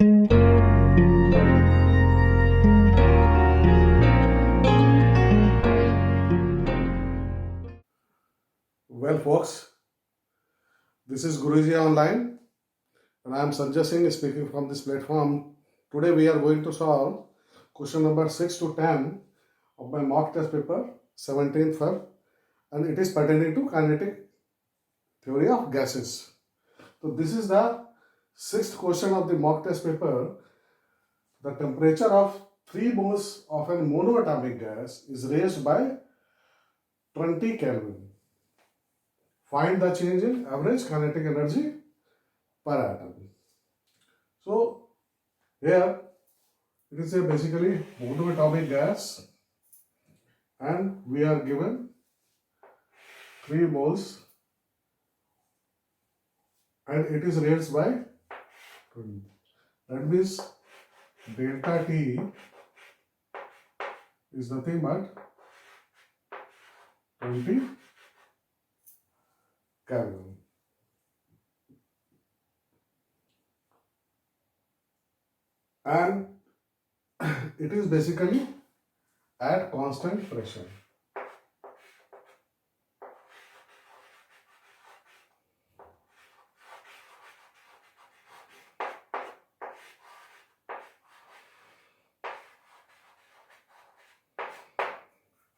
Well, folks, this is Guruji Online, and I am Sanjay Singh speaking from this platform. Today, we are going to solve question number 6 to 10 of my mock test paper, 17th Feb, and it is pertaining to kinetic theory of gases. So, this is the sixth question of the mock test paper. The temperature of 3 moles of a monoatomic gas is raised by 20 Kelvin. Find the change in average kinetic energy per atom. So here it is a basically monoatomic gas, and we are given 3 moles and it is raised by 20. That means delta T is nothing but 20 Kelvin. And it is basically at constant pressure.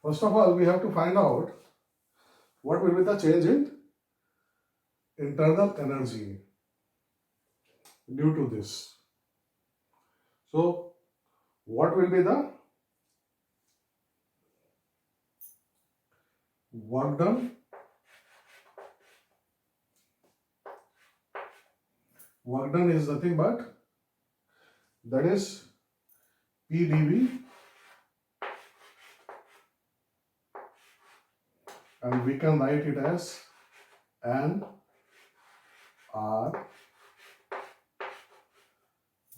First of all, we have to find out what will be the change in internal energy due to this. So, what will be the work done? Work done is nothing but that is PdV, and we can write it as N R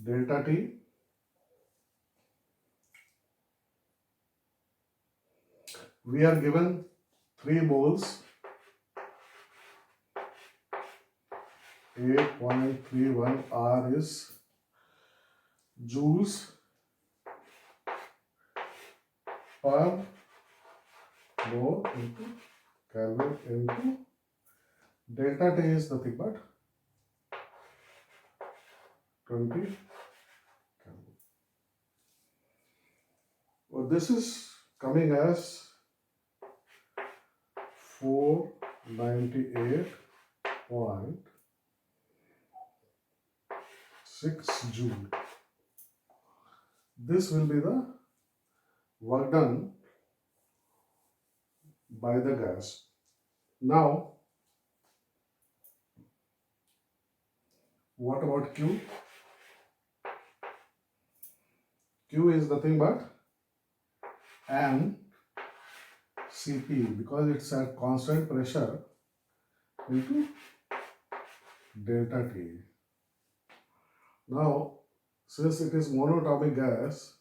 delta T we are given 3 moles, 8.31 R is joules per mole into Kelvin into delta T is nothing but 20 Kelvin. Well, this is coming as 498.6 joule. This will be the work done by the gas. Now, what about Q? Q is nothing but N Cp, because it's at constant pressure, into delta T. Now, since it is monoatomic gas,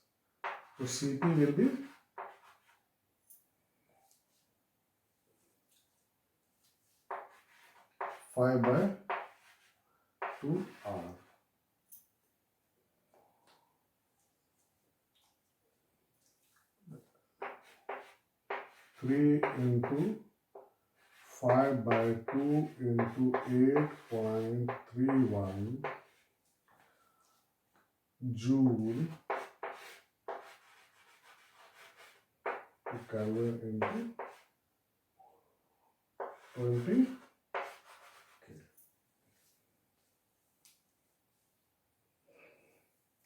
so Cp will be 5/2R. Three into 5/2 into 8.31 joule Kelvin into 20.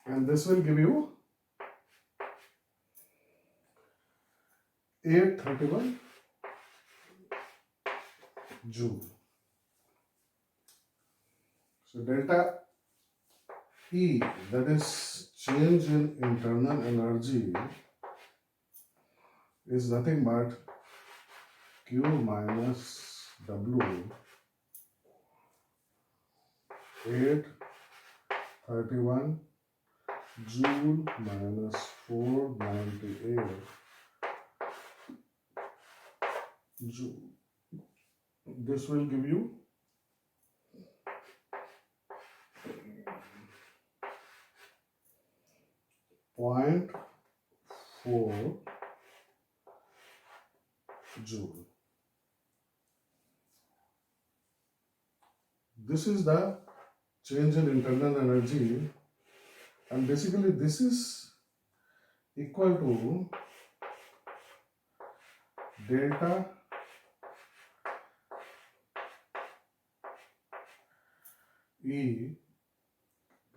And this will give you 831 joule. So delta E, that is change in internal energy, is nothing but Q minus W, 831 joule minus 498 joule. This will give you 0.4 joule. This is the change in internal energy, and basically this is equal to delta E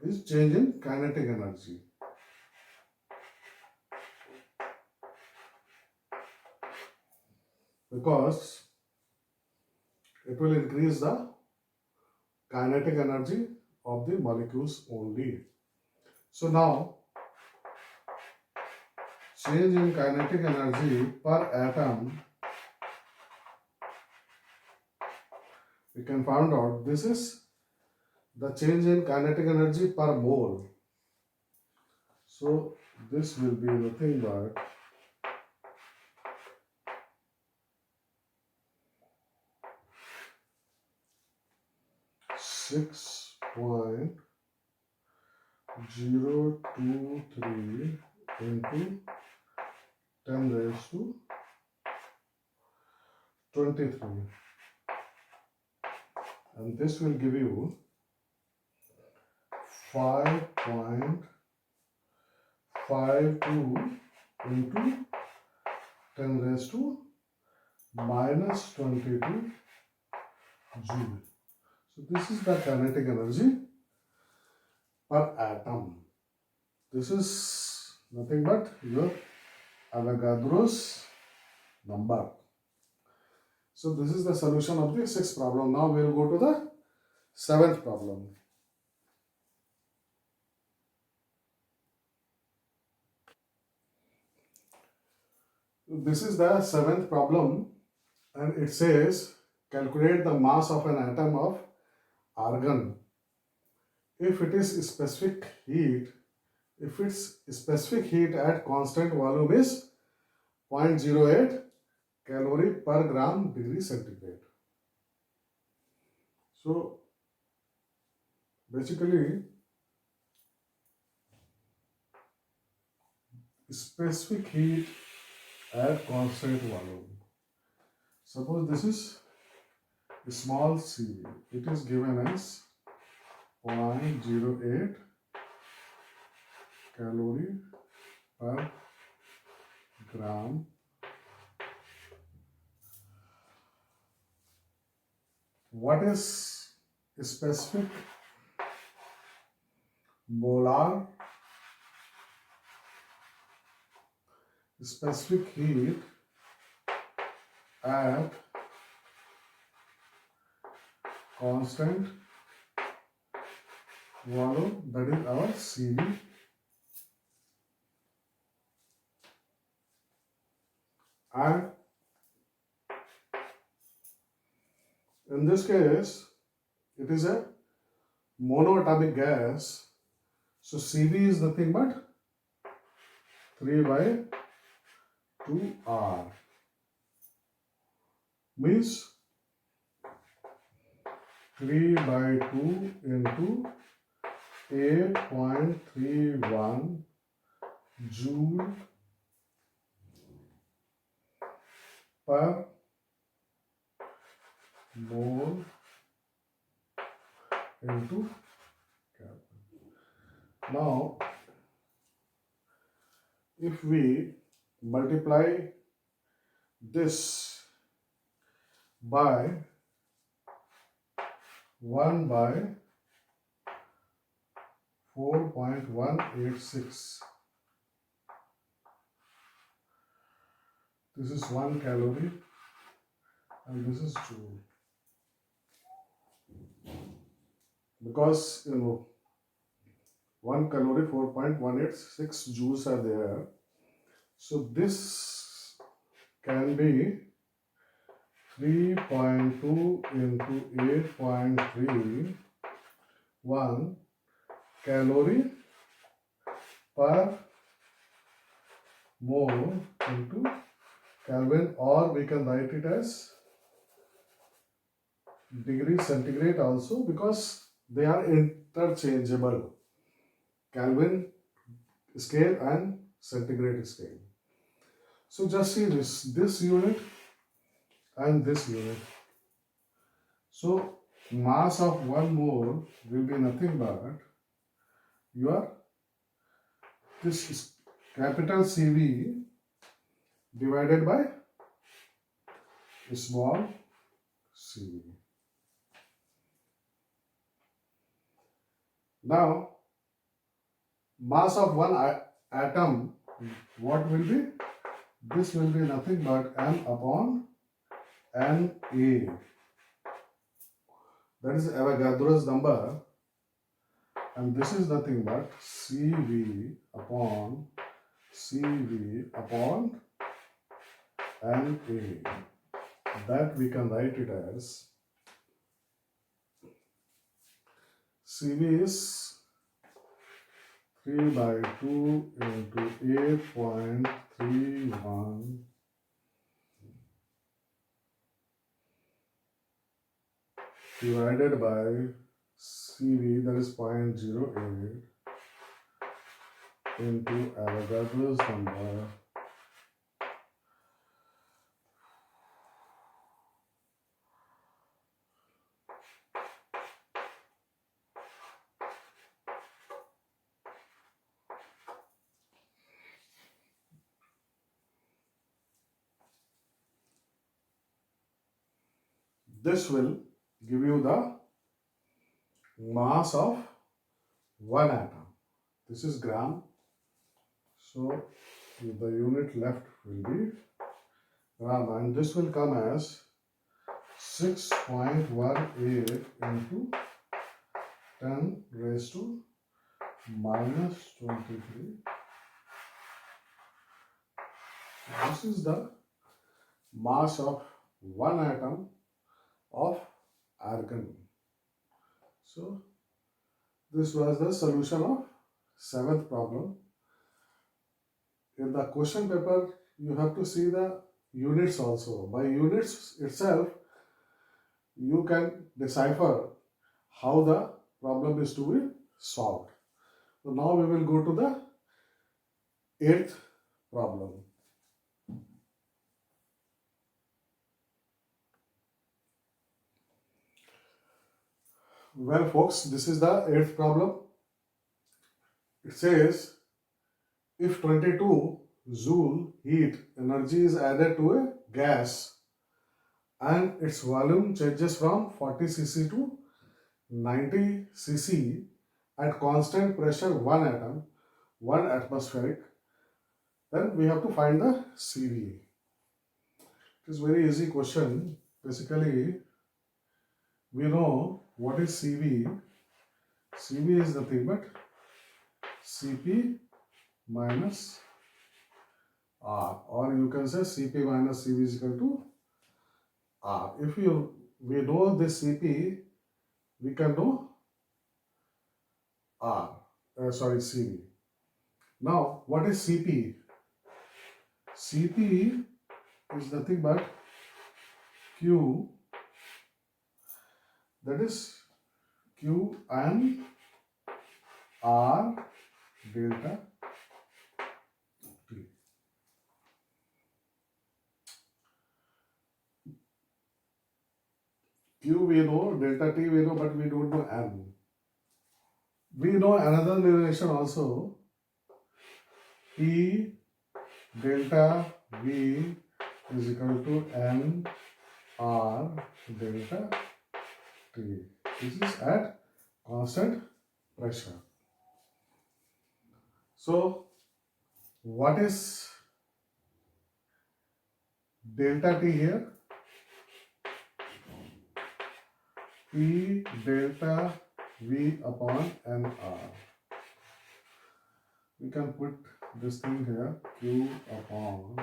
is change in kinetic energy. Because it will increase the kinetic energy of the molecules only. So now, change in kinetic energy per atom, we can find out this is the change in kinetic energy per mole. So this will be nothing but 6.023 into 10 raised to 23, and this will give you 5.52 into 10 raised to minus 22 joule. So this is the kinetic energy per atom. This is nothing but your Avogadro's number. So this is the solution of the 6th problem. Now we will go to the 7th problem. This is the 7th problem, and it says calculate the mass of an atom of argon if its specific heat at constant volume is 0.08 calorie per gram degree centigrade. So basically, specific heat at constant volume. Suppose this is a small c. It is given as 0.08 calorie per gram. What is specific molar specific heat at constant volume? That is our CV. And in this case, it is a monoatomic gas. So CV is nothing but 3 by 2R. Means 3 by 2 into 8.31 joule per mole into Kelvin. Now, if we multiply this by 1 by 4.186, this is 1 calorie and this is joule. Because 1 calorie 4.186 joules are there. So this can be 3.2 into 8.31 calorie per mole into Kelvin, or we can write it as degree centigrade also, because they are interchangeable. Kelvin scale and centigrade scale. So just see this unit and this unit. So mass of 1 mole will be nothing but your this is capital CV divided by small CV. Now mass of one atom, what will be? This will be nothing but m upon Na. That is Avogadro's number, and this is nothing but CV upon Na. That we can write it as CV is 3 by 2 into 8.31 divided by CV, that is 0.08 into Avogadro's number. This will give you the mass of one atom. This is gram. So the unit left will be gram, and this will come as 6.18 into 10 raised to minus 23. This is the mass of one atom of argon. So this was the solution of 7th problem. In the question paper, you have to see the units also. By units itself, you can decipher how the problem is to be solved. So now we will go to the 8th problem. Well folks, this is the 8th problem. It says, if 22 joule heat energy is added to a gas and its volume changes from 40 cc to 90 cc at constant pressure 1 atom, 1 atmospheric, then we have to find the CV. It is very easy question. Basically, we know what is CV. CV is nothing but Cp minus R, or you can say Cp minus Cv is equal to R. If we know this Cp, we can know Cv. Now, what is Cp? Cp is nothing but Q, that is Q and R delta T. Q we know, delta T we know, but we don't know N. We know another relation also. P delta V is equal to N R delta T. This is at constant pressure. So, what is delta T here? P delta V upon NR. We can put this thing here, Q upon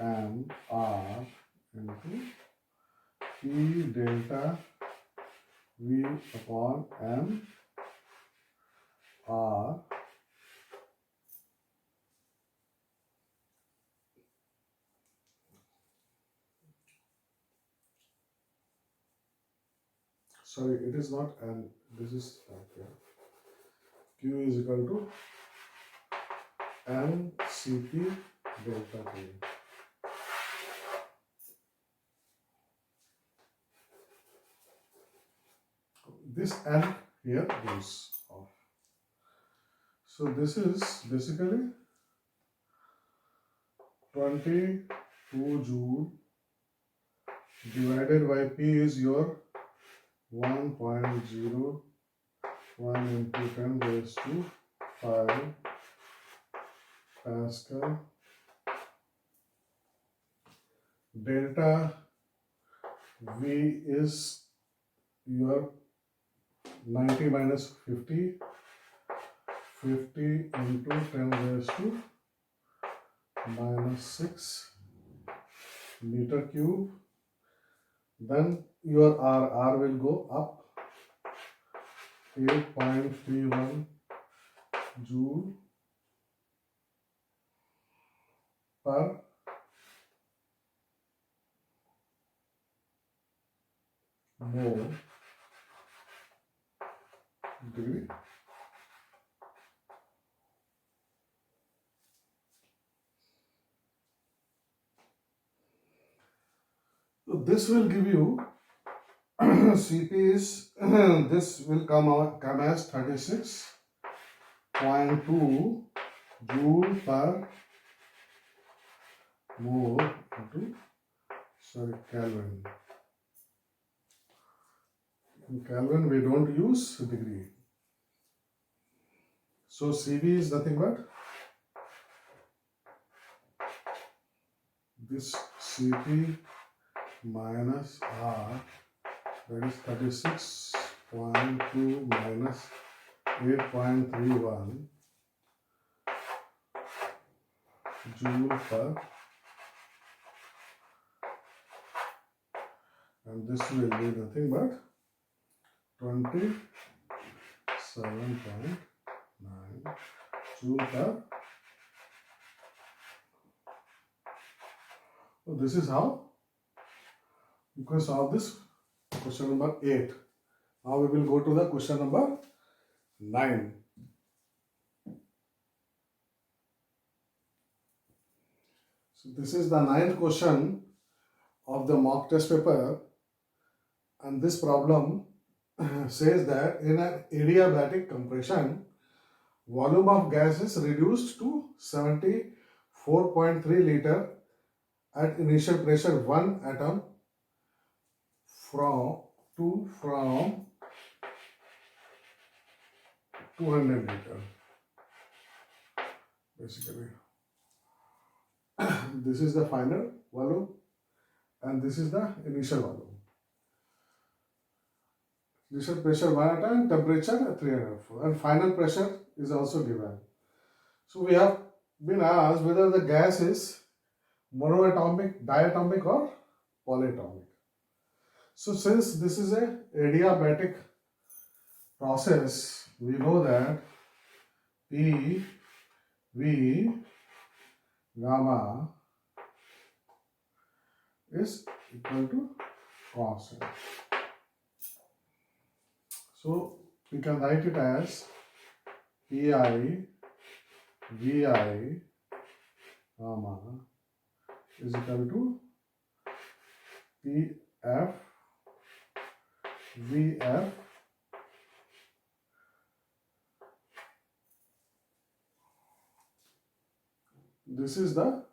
NR into P delta V upon NR sorry, it is not N, this is that here. Q is equal to N Cp delta T. This N here goes off. So this is basically 22 joule divided by P is your 1.01 into 10 raised to 5 Pascal. Delta V is your 90 minus 50, 50 into 10 raised to minus 6 meter cube. Then your R will go up 8.31 joule per mole degree. So this will give you Cp is this will come as 36.2 joule per mole into Kelvin. In Kelvin we don't use degree. So Cv is nothing but this Cp minus R, that is 36.2 minus 8.31 joule per, and this will be nothing but 27.9 joule per. So this is how you can solve this question number 8. Now we will go to the question number 9. So this is the 9th question of the mock test paper, and this problem says that in an adiabatic compression, volume of gas is reduced to 74.3 liter at initial pressure 1 atom from 200 liter. Basically, this is the final volume and this is the initial volume. Initial pressure 1 atom, temperature 304, and final pressure is also given. So we have been asked whether the gas is monoatomic, diatomic or polytomic. So since this is a adiabatic process, we know that P, V, gamma is equal to constant. So we can write it as Pi, Vi, gamma is equal to Pf, Vf this is the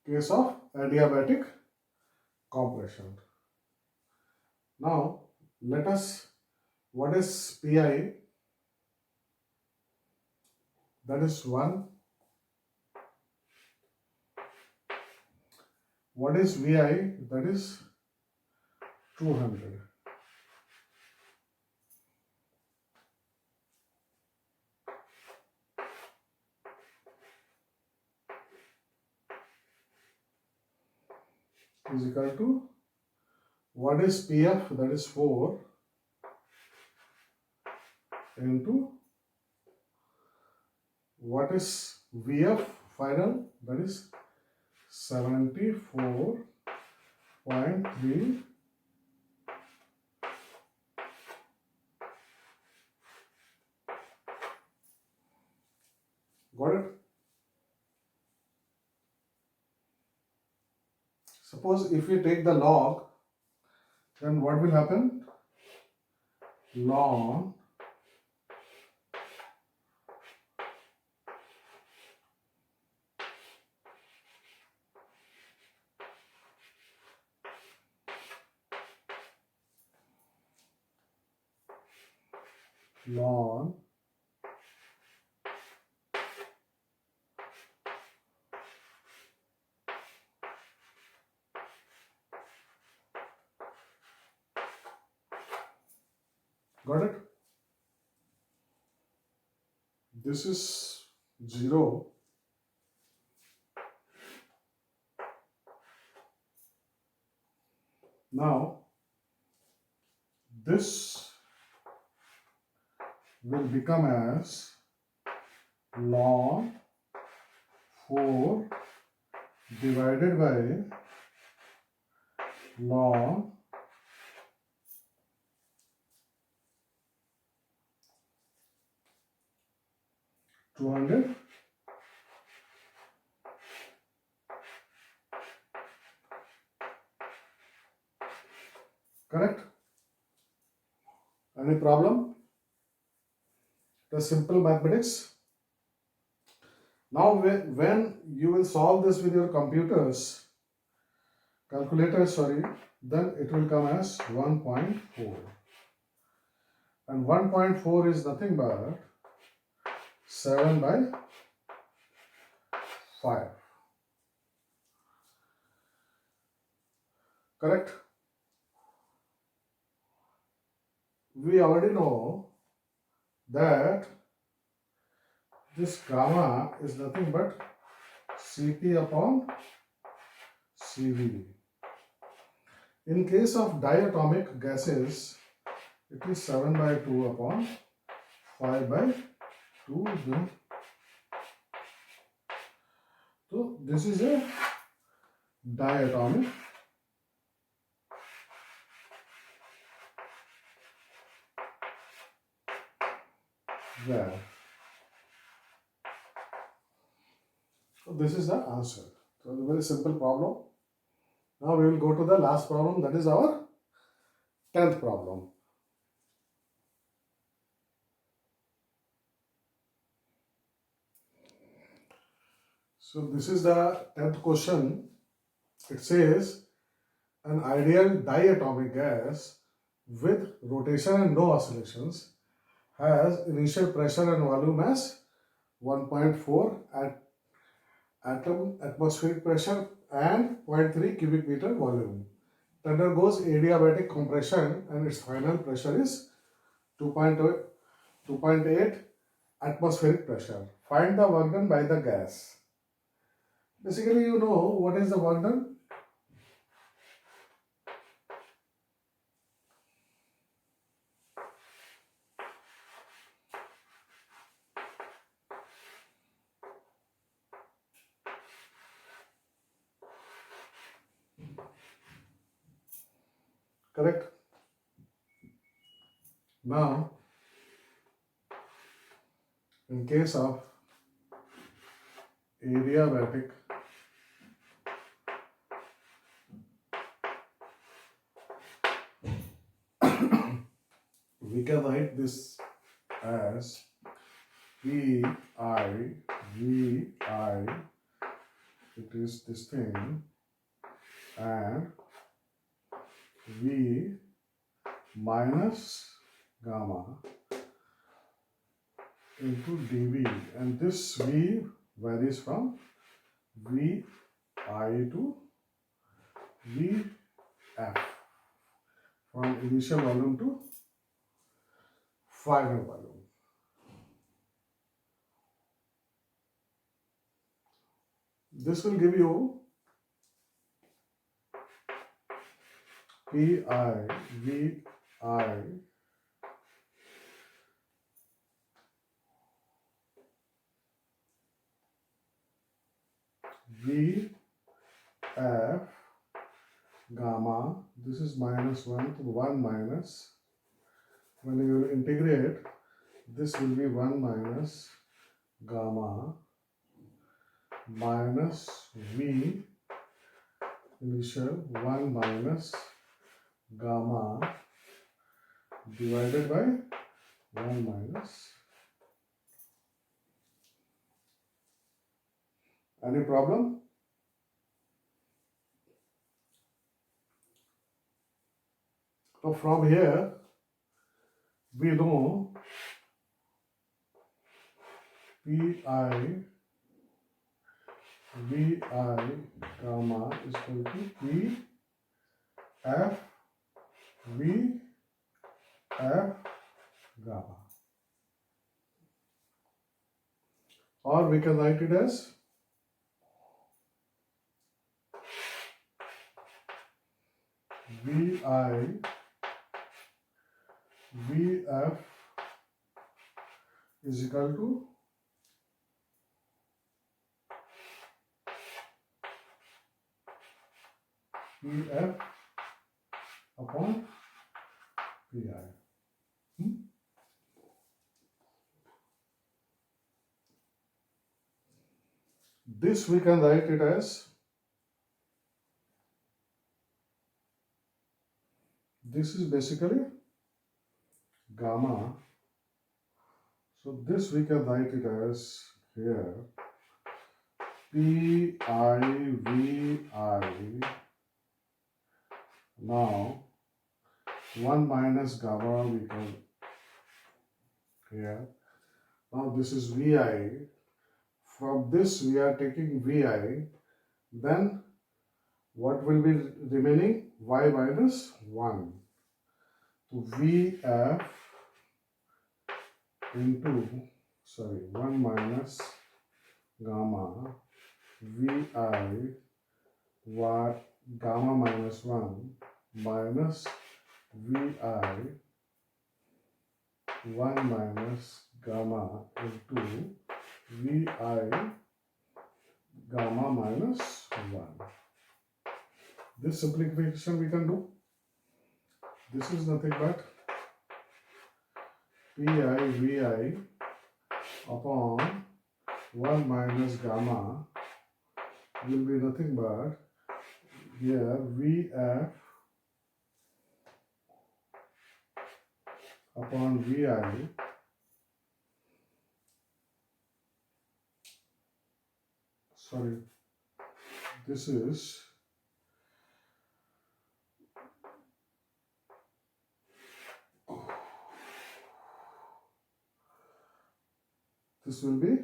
case of adiabatic compression. Now let us, what is Pi? That is 1. What is Vi? That is 200. Is equal to, what is Pf? That is 4 into, what is Vf final? That is 74.3 Got it? Suppose if we take the log, then what will happen? Ln ln got it? This is 0. Now this will become as ln 4 divided by ln 200. Correct? Any problem? The simple mathematics. Now when you will solve this with your calculators, then it will come as 1.4. And 1.4 is nothing but 7 by 5. Correct? We already know that this gamma is nothing but Cp upon Cv. In case of diatomic gases, it is 7 by 2 upon 5 by 2. So this is a diatomic gas. So this is the answer. So it's a very simple problem. Now we will go to the last problem, that is our 10th problem. So this is the 10th question. It says an ideal diatomic gas with rotation and no oscillations has initial pressure and volume as 1.4 at atom atmospheric pressure and 0.3 cubic meter volume. It undergoes adiabatic compression and its final pressure is 2.8 atmospheric pressure. Find the work done by the gas. Basically, you know what is the work done? Correct? Now, in case of adiabatic we can write this as PI VI, it is this thing, and V minus gamma into dV, and this V varies from VI to VF, from initial volume to final volume. This will give you PI VI VF gamma. This is minus 1 to 1 minus. When you will integrate, this will be 1 minus gamma minus V initial 1 minus gamma divided by 1 minus. Any problem? So from here we know Pi Vi gamma is equal to P F V F gamma, or we can write it as Vi Vf is equal to Pf upon Pi. This we can write it as, this is basically gamma. So this we can write it as here Pi Vi. Now 1 minus gamma we can here. Now this is Vi. From this we are taking Vi. Then what will be remaining? Y minus 1. So Vf into 1 minus gamma Vi y gamma minus 1 minus Vi 1 minus gamma into Vi gamma minus 1. This simplification we can do. This is nothing but Pi Vi upon 1 minus gamma will be nothing but here Vf upon Vi this is this will be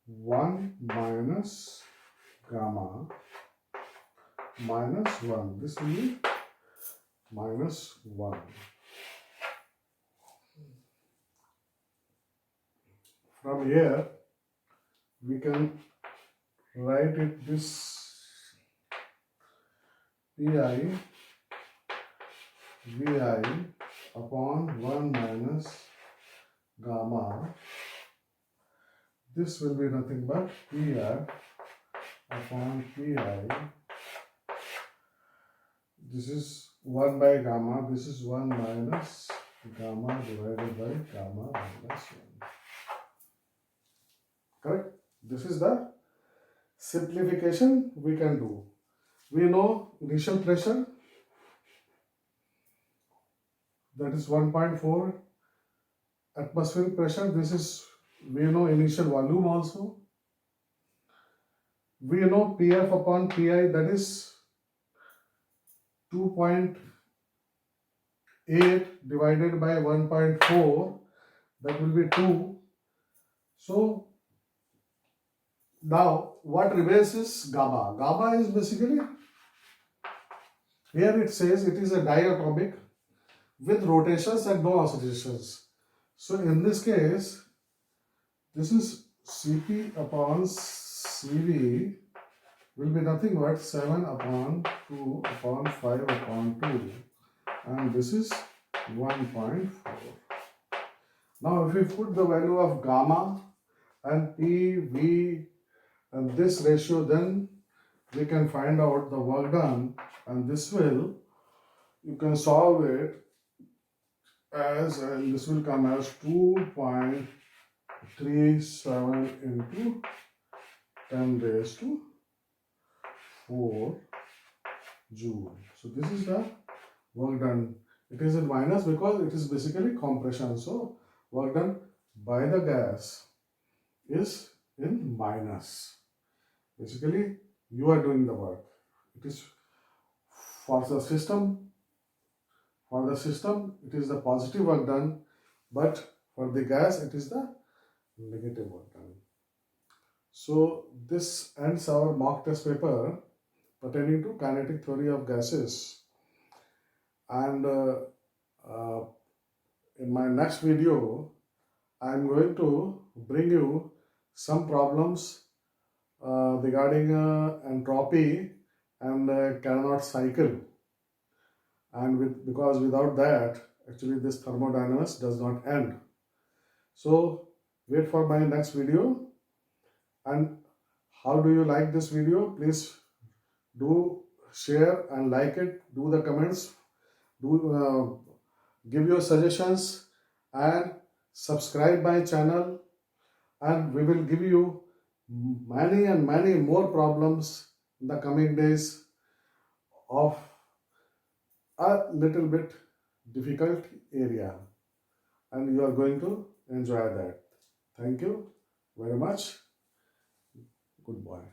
1 minus gamma minus 1. This will be minus 1. From here we can write it this Pi Vi upon 1 minus gamma. This will be nothing but Pi upon Pi. This is 1 by gamma. This is 1 minus gamma divided by gamma minus 1. Correct? This is the simplification we can do. We know initial pressure, that is 1.4 atmospheric pressure. This is, we know initial volume also. We know Pf upon Pi, that is 2.8 divided by 1.4, that will be 2. So now what remains is gamma. Gamma is basically, here it says it is a diatomic with rotations and no oscillations. So in this case, this is Cp upon Cv will be nothing but 7 upon 2 upon 5 upon 2, and this is 1.4. Now if we put the value of gamma and P, V and this ratio, then we can find out the work done, and this will, you can solve it as, and this will come as 2.37 into 10 raised to 4 joule. So this is the work done. It is in minus because it is basically compression. So work done by the gas is in minus. Basically, you are doing the work. It is for the system. For the system, it is the positive work done, but for the gas, it is the negative work done. So this ends our mock test paper pertaining to kinetic theory of gases. And in my next video, I am going to bring you some problems regarding entropy and Carnot cycle. And because without that, actually this thermodynamics does not end. So wait for my next video. And how do you like this video? Please do share and like it. Do the comments. Do give your suggestions and subscribe my channel. And we will give you many and many more problems in the coming days of a little bit difficult area, and you are going to enjoy that. Thank you very much. Goodbye.